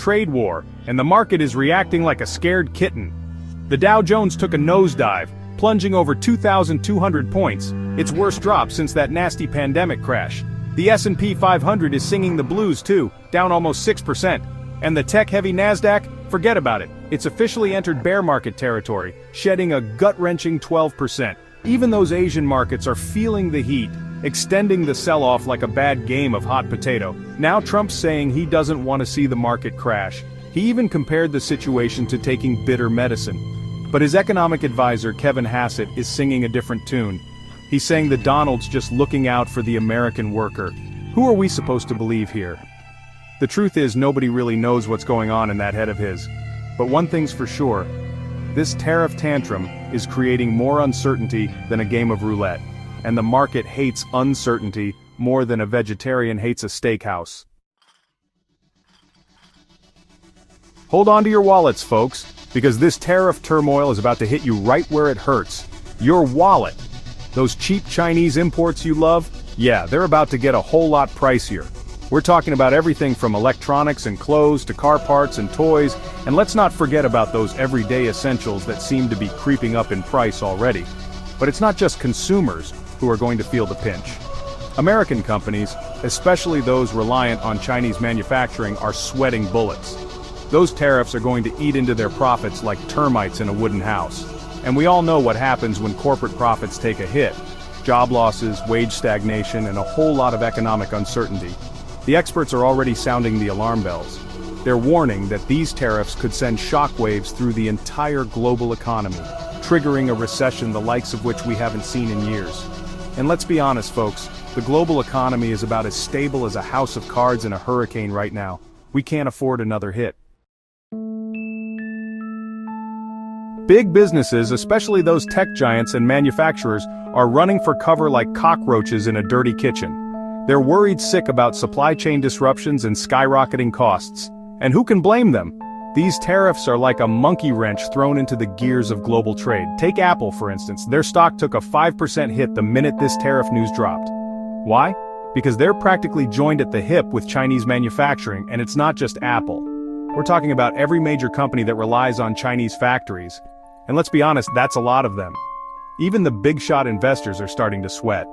trade war, and the market is reacting like a scared kitten. The Dow Jones took a nosedive, plunging over 2,200 points, its worst drop since that nasty pandemic crash. The S&P 500 is singing the blues too, down almost 6%. And the tech-heavy Nasdaq? Forget about it. It's officially entered bear market territory, shedding a gut-wrenching 12%. Even those Asian markets are feeling the heat, extending the sell-off like a bad game of hot potato. Now Trump's saying he doesn't want to see the market crash. He even compared the situation to taking bitter medicine. But his economic advisor, Kevin Hassett, is singing a different tune. He's saying that Donald's just looking out for the American worker. Who are we supposed to believe here? The truth is, nobody really knows what's going on in that head of his. But one thing's for sure, this tariff tantrum is creating more uncertainty than a game of roulette. And the market hates uncertainty more than a vegetarian hates a steakhouse. Hold on to your wallets, folks, because this tariff turmoil is about to hit you right where it hurts. Your wallet. Those cheap Chinese imports you love? Yeah, they're about to get a whole lot pricier. We're talking about everything from electronics and clothes to car parts and toys, and let's not forget about those everyday essentials that seem to be creeping up in price already. But it's not just consumers who are going to feel the pinch. American companies, especially those reliant on Chinese manufacturing, are sweating bullets. Those tariffs are going to eat into their profits like termites in a wooden house. And we all know what happens when corporate profits take a hit. Job losses, wage stagnation, and a whole lot of economic uncertainty. The experts are already sounding the alarm bells. They're warning that these tariffs could send shockwaves through the entire global economy, triggering a recession the likes of which we haven't seen in years. And let's be honest, folks, the global economy is about as stable as a house of cards in a hurricane right now. We can't afford another hit. Big businesses, especially those tech giants and manufacturers, are running for cover like cockroaches in a dirty kitchen. They're worried sick about supply chain disruptions and skyrocketing costs. And who can blame them? These tariffs are like a monkey wrench thrown into the gears of global trade. Take Apple, for instance. Their stock took a 5% hit the minute this tariff news dropped. Why? Because they're practically joined at the hip with Chinese manufacturing, and it's not just Apple. We're talking about every major company that relies on Chinese factories. And let's be honest, that's a lot of them. Even the big-shot investors are starting to sweat.